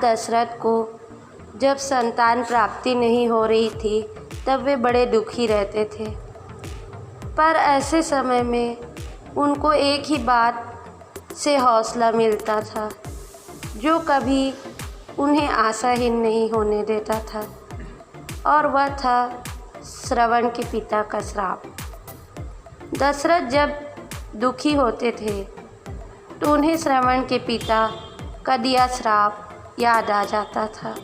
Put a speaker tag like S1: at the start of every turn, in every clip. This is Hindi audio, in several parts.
S1: दशरथ को जब संतान प्राप्ति नहीं हो रही थी तब वे बड़े दुखी रहते थे। पर ऐसे समय में उनको एक ही बात से हौसला मिलता था जो कभी उन्हें आशाहीन नहीं होने देता था, और वह था श्रवण के पिता का श्राप। दशरथ जब दुखी होते थे तो उन्हें श्रवण के पिता का दिया श्राप याद आ जाता था।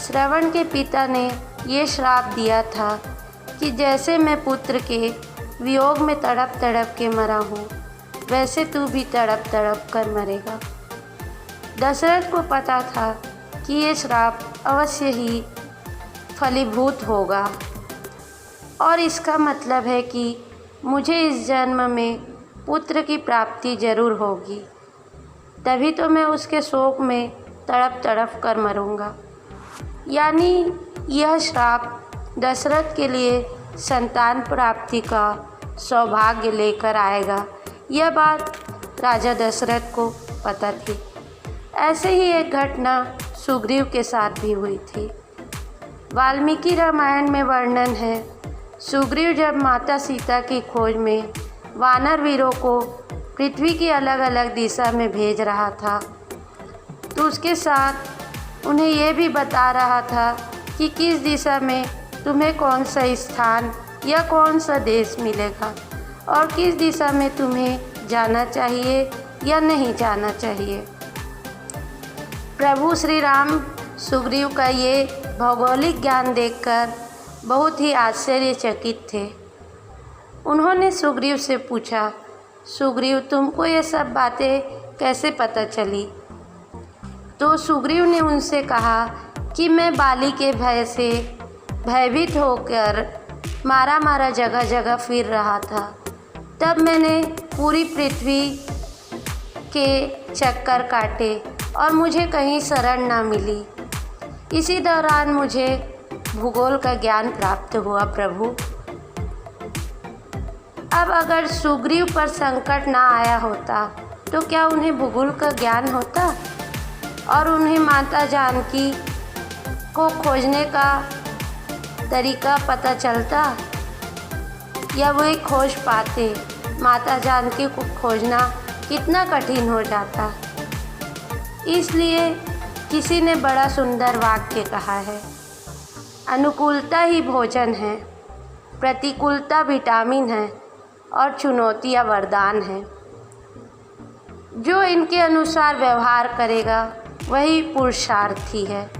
S1: श्रवण के पिता ने ये श्राप दिया था कि जैसे मैं पुत्र के वियोग में तड़प तड़प के मरा हूँ, वैसे तू भी तड़प तड़प कर मरेगा। दशरथ को पता था कि ये श्राप अवश्य ही फलीभूत होगा, और इसका मतलब है कि मुझे इस जन्म में पुत्र की प्राप्ति जरूर होगी, तभी तो मैं उसके शोक में तड़प तड़प कर मरूंगा। यानी यह श्राप दशरथ के लिए संतान प्राप्ति का सौभाग्य लेकर आएगा। यह बात राजा दशरथ को पता थी। ऐसे ही एक घटना सुग्रीव के साथ भी हुई थी। वाल्मीकि रामायण में वर्णन है, सुग्रीव जब माता सीता की खोज में वानर वीरों को पृथ्वी की अलग अलग दिशा में भेज रहा था तो उसके साथ उन्हें यह भी बता रहा था कि किस दिशा में तुम्हें कौन सा स्थान या कौन सा देश मिलेगा और किस दिशा में तुम्हें जाना चाहिए या नहीं जाना चाहिए। प्रभु श्री राम सुग्रीव का ये भौगोलिक ज्ञान देखकर बहुत ही आश्चर्यचकित थे। उन्होंने सुग्रीव से पूछा, सुग्रीव तुमको ये सब बातें कैसे पता चली? तो सुग्रीव ने उनसे कहा कि मैं बाली के भय से भयभीत होकर मारा मारा जगह जगह फिर रहा था। तब मैंने पूरी पृथ्वी के चक्कर काटे और मुझे कहीं शरण ना मिली। इसी दौरान मुझे भूगोल का ज्ञान प्राप्त हुआ प्रभु। अब अगर सुग्रीव पर संकट ना आया होता तो क्या उन्हें भूगोल का ज्ञान होता और उन्हें माता जानकी को खोजने का तरीका पता चलता, या वे खोज पाते? माता जानकी को खोजना कितना कठिन हो जाता। इसलिए किसी ने बड़ा सुंदर वाक्य कहा है, अनुकूलता ही भोजन है, प्रतिकूलता विटामिन है और चुनौतियाँ वरदान है। जो इनके अनुसार व्यवहार करेगा वही पुरुषार्थी है।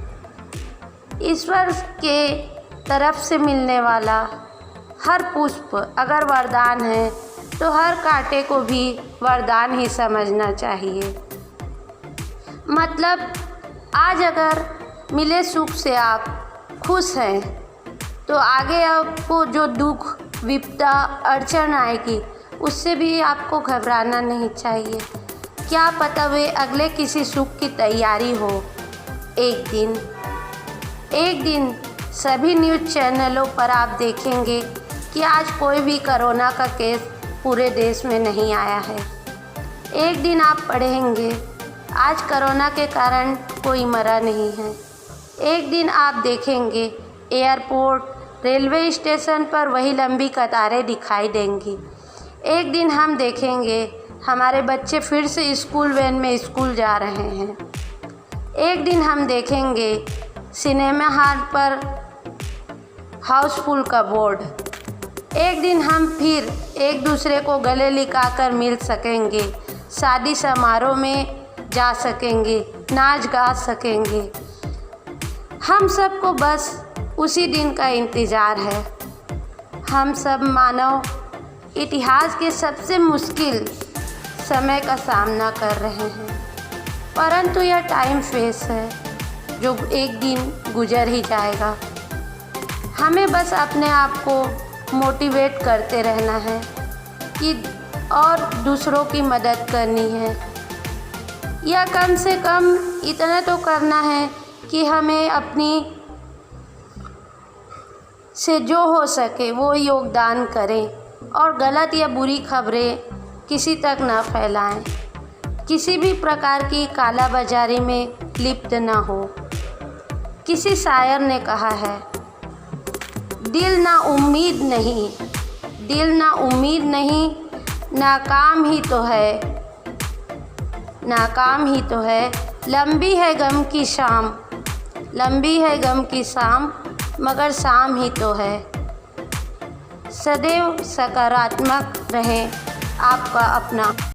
S1: ईश्वर के तरफ से मिलने वाला हर पुष्प अगर वरदान है तो हर कांटे को भी वरदान ही समझना चाहिए। मतलब आज अगर मिले सुख से आप खुश हैं तो आगे आपको जो दुख विपदा अड़चन आएगी उससे भी आपको घबराना नहीं चाहिए। क्या पता वे अगले किसी सुख की तैयारी हो। एक दिन सभी न्यूज़ चैनलों पर आप देखेंगे कि आज कोई भी कोरोना का केस पूरे देश में नहीं आया है। एक दिन आप पढ़ेंगे आज कोरोना के कारण कोई मरा नहीं है। एक दिन आप देखेंगे एयरपोर्ट, रेलवे स्टेशन पर वही लंबी कतारें दिखाई देंगी। एक दिन हम देखेंगे हमारे बच्चे फिर से स्कूल वैन में स्कूल जा रहे हैं। एक दिन हम देखेंगे सिनेमा हॉल पर हाउसफुल का बोर्ड। एक दिन हम फिर एक दूसरे को गले लगाकर मिल सकेंगे, शादी समारोह में जा सकेंगे, नाच गा सकेंगे। हम सबको बस उसी दिन का इंतज़ार है। हम सब मानव इतिहास के सबसे मुश्किल समय का सामना कर रहे हैं, परंतु यह टाइम फेस है जो एक दिन गुजर ही जाएगा। हमें बस अपने आप को मोटिवेट करते रहना है कि और दूसरों की मदद करनी है, या कम से कम इतना तो करना है कि हमें अपनी से जो हो सके वो योगदान करें और गलत या बुरी खबरें किसी तक ना फैलाएं। किसी भी प्रकार की कालाबाजारी में लिप्त न हो। किसी शायर ने कहा है, दिल ना उम्मीद नहीं, नाकाम ही तो है, लंबी है गम की शाम, मगर शाम ही तो है। सदैव सकारात्मक रहें, आपका अपना